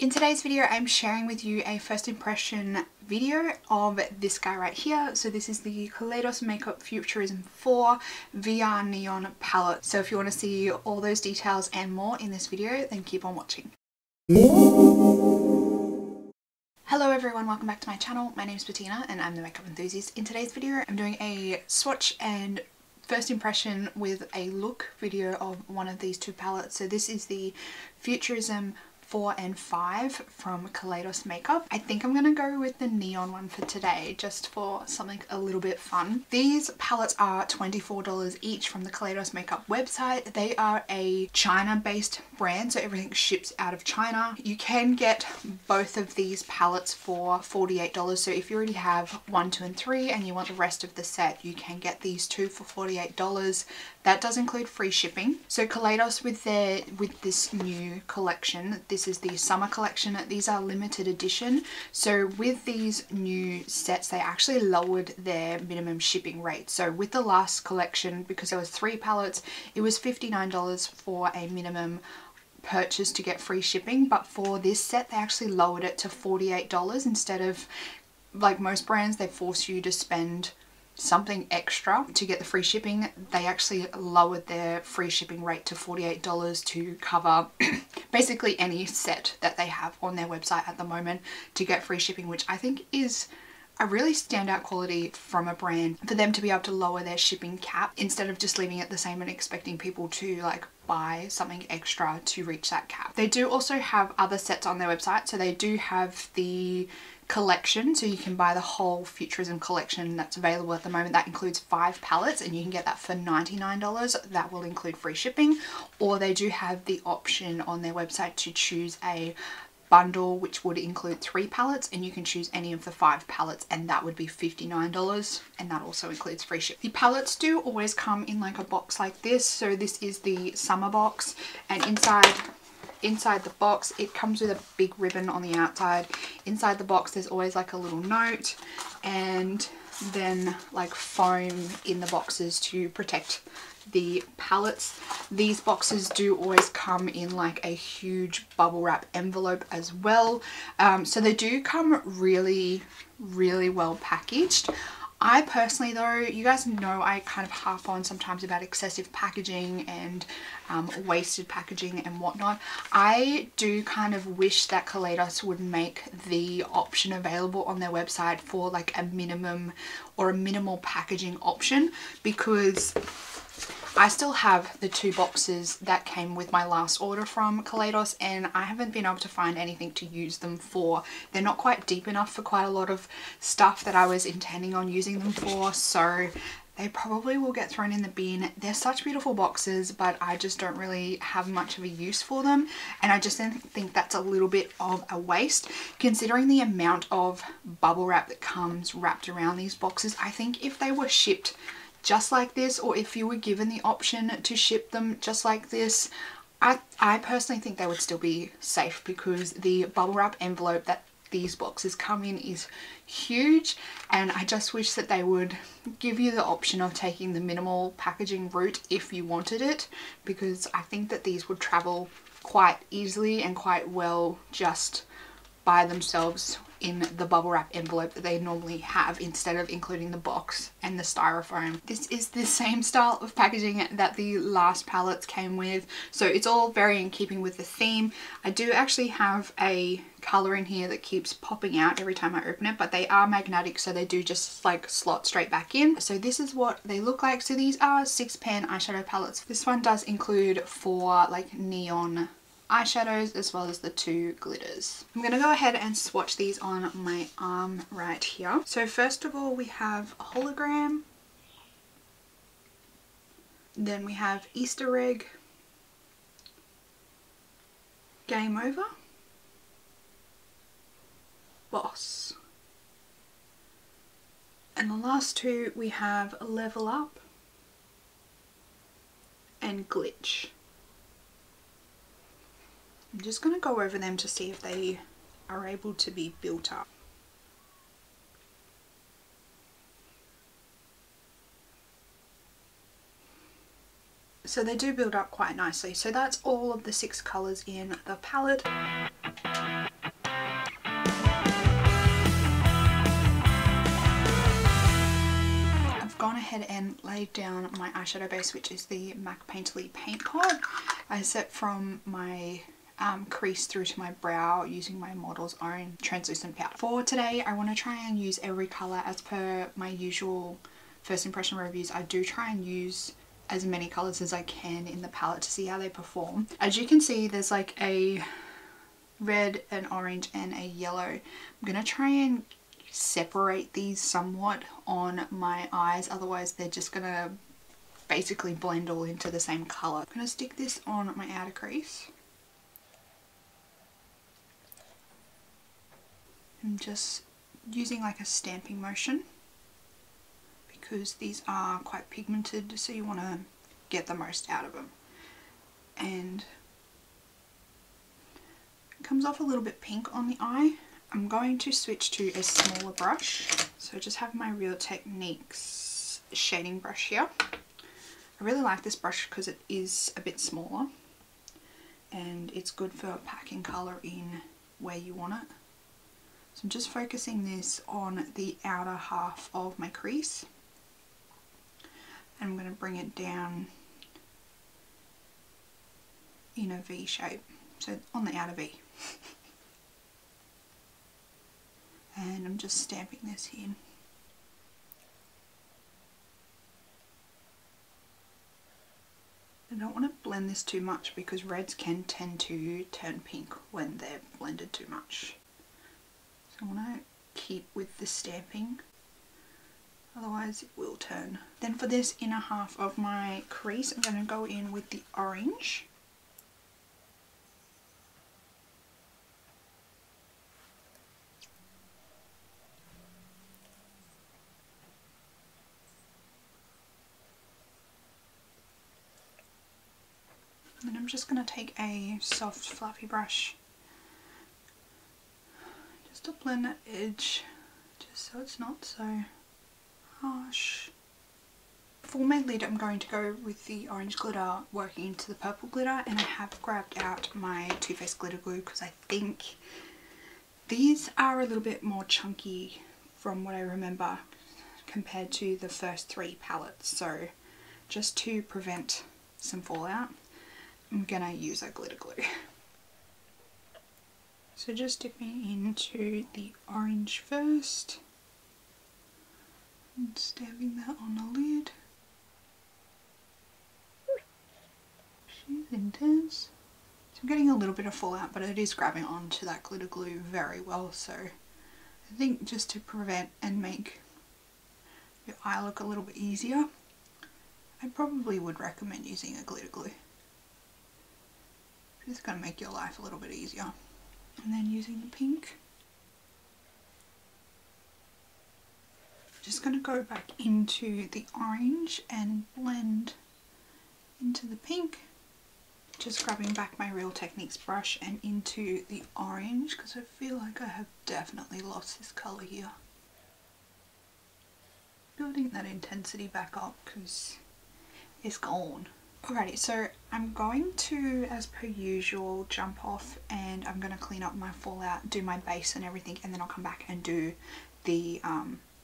In today's video, I'm sharing with you a first impression video of this guy right here. So this is the Kaleidos Makeup Futurism IV VR Neon palette. So if you want to see all those details and more in this video, then keep on watching. Hello everyone, welcome back to my channel. My name is Bettina and I'm the makeup enthusiast. In today's video, I'm doing a swatch and first impression with a look video of one of these two palettes. So this is the Futurism 4 and 5 from Kaleidos Makeup. I think I'm gonna go with the neon one for today, just for something a little bit fun. These palettes are $24 each from the Kaleidos Makeup website. They are a China-based brand, so everything ships out of China. You can get both of these palettes for $48. So if you already have 1, 2, and 3 and you want the rest of the set, you can get these two for $48. That does include free shipping. So Kaleidos with this new collection, this is the summer collection. These are limited edition. So with these new sets, they actually lowered their minimum shipping rate. So with the last collection, because there was 3 palettes, it was $59 for a minimum purchase to get free shipping. But for this set, they actually lowered it to $48 instead of, like most brands, they force you to spend something extra to get the free shipping. They actually lowered their free shipping rate to $48 to cover basically any set that they have on their website at the moment to get free shipping, which I think is a really standout quality from a brand for them to be able to lower their shipping cap instead of just leaving it the same and expecting people to like buy something extra to reach that cap. They do also have other sets on their website. So they do have the collection, so you can buy the whole Futurism collection that's available at the moment. That includes 5 palettes and you can get that for $99. That will include free shipping. Or they do have the option on their website to choose a bundle which would include 3 palettes, and you can choose any of the 5 palettes and that would be $59, and that also includes free shipping. The palettes do always come in like a box like this. So this is the summer box, and inside the box it comes with a big ribbon on the outside. Inside the box there's always like a little note and then like foam in the boxes to protect the palettes. These boxes do always come in like a huge bubble wrap envelope as well. So they do come really well packaged. I personally though, you guys know I kind of harp on sometimes about excessive packaging and wasted packaging and whatnot. I do kind of wish that Kaleidos would make the option available on their website for like a minimum or a minimal packaging option, because I still have the 2 boxes that came with my last order from Kaleidos and I haven't been able to find anything to use them for. They're not quite deep enough for quite a lot of stuff that I was intending on using them for, so they probably will get thrown in the bin. They're such beautiful boxes, but I just don't really have much of a use for them, and I just think that's a little bit of a waste considering the amount of bubble wrap that comes wrapped around these boxes. I think if they were shipped just like this, or if you were given the option to ship them just like this, I personally think they would still be safe, because the bubble wrap envelope that these boxes come in is huge, and I just wish that they would give you the option of taking the minimal packaging route if you wanted it, because I think that these would travel quite easily and quite well just by themselves in the bubble wrap envelope that they normally have, instead of including the box and the styrofoam. This is the same style of packaging that the last palettes came with, so it's all very in keeping with the theme. I do actually have a color in here that keeps popping out every time I open it, but they are magnetic, so they do just like slot straight back in. So this is what they look like. So these are 6 pan eyeshadow palettes. This one does include 4 like neon eyeshadows as well as the 2 glitters. I'm gonna go ahead and swatch these on my arm right here. So first of all we have a hologram, then we have Easter egg, game over, boss, and the last 2 we have level up and glitch. I'm just going to go over them to see if they are able to be built up. So they do build up quite nicely. So that's all of the 6 colours in the palette. ahead and laid down my eyeshadow base, which is the MAC Painterly Paint Pot. I set from my crease through to my brow using my Model's Own translucent powder. For today, I want to try and use every colour. As per my usual first impression reviews, I do try and use as many colours as I can in the palette to see how they perform. As you can see, there's like a red, an orange and a yellow. I'm going to try and separate these somewhat on my eyes, otherwise they're just going to basically blend all into the same colour. I'm going to stick this on my outer crease. I'm just using like a stamping motion because these are quite pigmented, so you want to get the most out of them. And it comes off a little bit pink on the eye. I'm going to switch to a smaller brush. So I just have my Real Techniques shading brush here. I really like this brush because it is a bit smaller and it's good for packing colour in where you want it. So I'm just focusing this on the outer half of my crease. And I'm going to bring it down in a V shape, so on the outer V. And I'm just stamping this in. I don't want to blend this too much because reds can tend to turn pink when they're blended too much. So I want to keep with the stamping, otherwise it will turn. Then for this inner half of my crease, I'm going to go in with the orange. And then I'm just going to take a soft fluffy brush just to blend that edge, just so it's not so harsh. For my lid, I'm going to go with the orange glitter working into the purple glitter, and I have grabbed out my Too Faced glitter glue because I think these are a little bit more chunky from what I remember compared to the first three palettes. So just to prevent some fallout, I'm gonna use a glitter glue. So just dipping into the orange first and stamping that on the lid. She's intense. So I'm getting a little bit of fallout, but it is grabbing onto that glitter glue very well. So I think just to prevent and make your eye look a little bit easier, I probably would recommend using a glitter glue. It's going to make your life a little bit easier. And then using the pink, just going to go back into the orange and blend into the pink. Just grabbing back my Real Techniques brush and into the orange because I feel like I have definitely lost this colour here. Building that intensity back up because it's gone. Alrighty, so I'm going to, as per usual, jump off and I'm going to clean up my fallout, do my base and everything, and then I'll come back and do the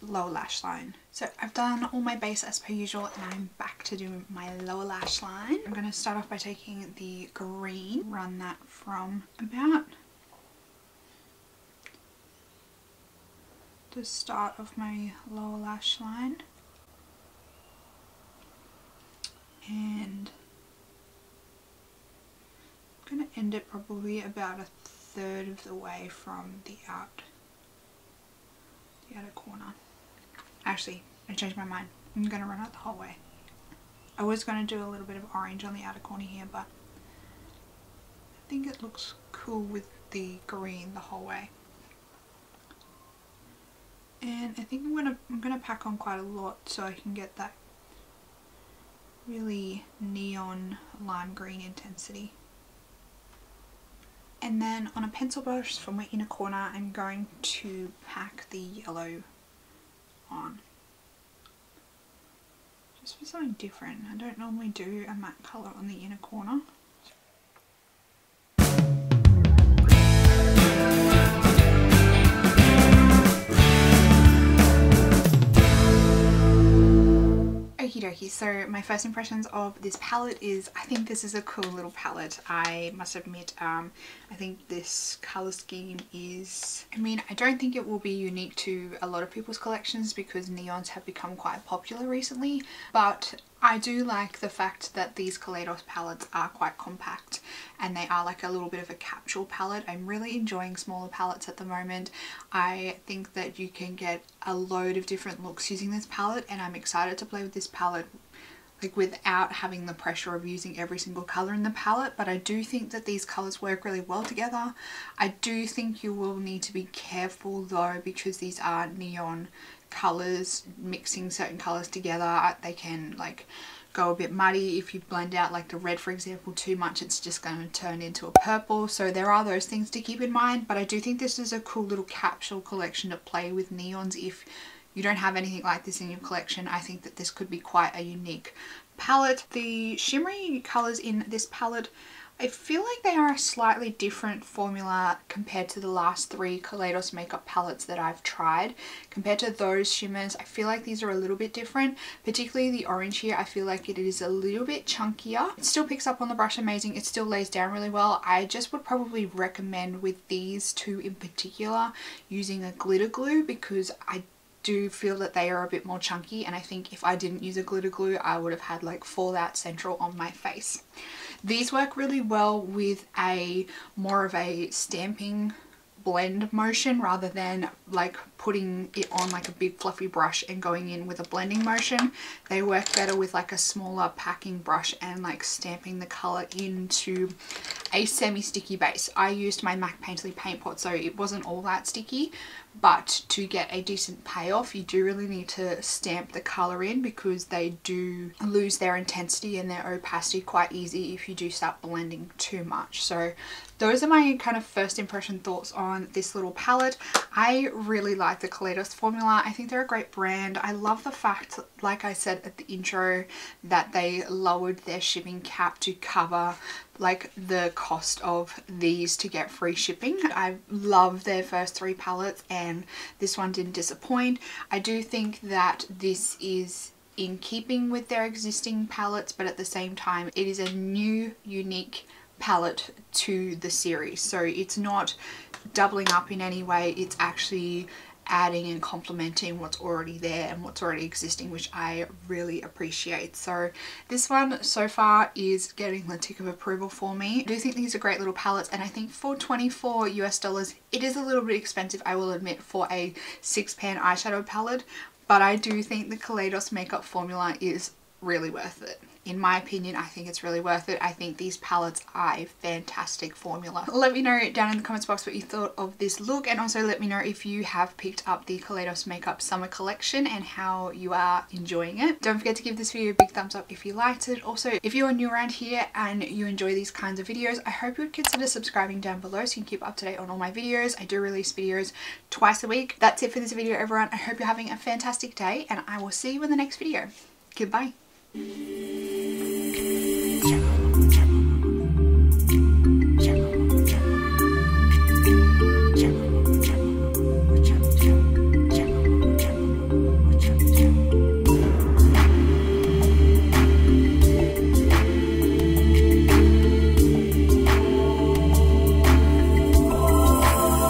lower lash line. So I've done all my base as per usual and I'm back to do my lower lash line. I'm going to start off by taking the green, run that from about the start of my lower lash line. And I'm going to end it probably about a third of the way from the outer corner. Actually, I changed my mind. I'm going to run it the whole way. I was going to do a little bit of orange on the outer corner here, but I think it looks cool with the green the whole way. And I think I'm gonna pack on quite a lot so I can get that really neon lime green intensity. And then on a pencil brush for my inner corner, I'm going to pack the yellow on. Just for something different. I don't normally do a matte colour on the inner corner. so my first impressions of this palette is I think this is a cool little palette. I must admit, I think this colour scheme is, I mean, I don't think it will be unique to a lot of people's collections because neons have become quite popular recently, but I do like the fact that these Kaleidos palettes are quite compact and they are like a little bit of a capsule palette. I'm really enjoying smaller palettes at the moment. I think that you can get a load of different looks using this palette, and I'm excited to play with this palette like without having the pressure of using every single colour in the palette. But I do think that these colours work really well together. I do think you will need to be careful though, because these are neon colours. Mixing certain colours together, they can like go a bit muddy. If you blend out like the red for example too much, it's just going to turn into a purple. So there are those things to keep in mind, but I do think this is a cool little capsule collection to play with neons. If you don't have anything like this in your collection, I think that this could be quite a unique palette. The shimmery colours in this palette, I feel like they are a slightly different formula compared to the last 3 Kaleidos makeup palettes that I've tried. Compared to those shimmers, I feel like these are a little bit different. Particularly the orange here, I feel like it is a little bit chunkier. It still picks up on the brush amazing, it still lays down really well. I just would probably recommend with these two in particular using a glitter glue, because I do feel that they are a bit more chunky, and I think if I didn't use a glitter glue I would have had like fallout central on my face. These work really well with a more of a stamping blend motion rather than like putting it on like a big fluffy brush and going in with a blending motion. They work better with like a smaller packing brush and like stamping the colour into a semi-sticky base. I used my MAC Painterly paint pot, so it wasn't all that sticky, but to get a decent payoff you do really need to stamp the colour in, because they do lose their intensity and their opacity quite easy if you do start blending too much. So those are my kind of first impression thoughts on this little palette. I really like the Kaleidos formula. I think they're a great brand. I love the fact, like I said at the intro, that they lowered their shipping cap to cover like the cost of these to get free shipping. I love their first 3 palettes and this one didn't disappoint. I do think that this is in keeping with their existing palettes, but at the same time it is a new unique palette to the series, so it's not doubling up in any way, it's actually adding and complementing what's already there and what's already existing, which I really appreciate. So this one so far is getting the tick of approval for me. I do think these are great little palettes, and I think for $24 US, it is a little bit expensive, I will admit, for a 6-pan eyeshadow palette, but I do think the Kaleidos makeup formula is really worth it. In my opinion, I think it's really worth it. I think these palettes are a fantastic formula. Let me know down in the comments box what you thought of this look, and also let me know if you have picked up the Kaleidos Makeup Summer Collection and how you are enjoying it. Don't forget to give this video a big thumbs up if you liked it. Also, if you're new around here and you enjoy these kinds of videos, I hope you would consider subscribing down below so you can keep up to date on all my videos. I do release videos twice a week. That's it for this video, everyone. I hope you're having a fantastic day, and I will see you in the next video. Goodbye.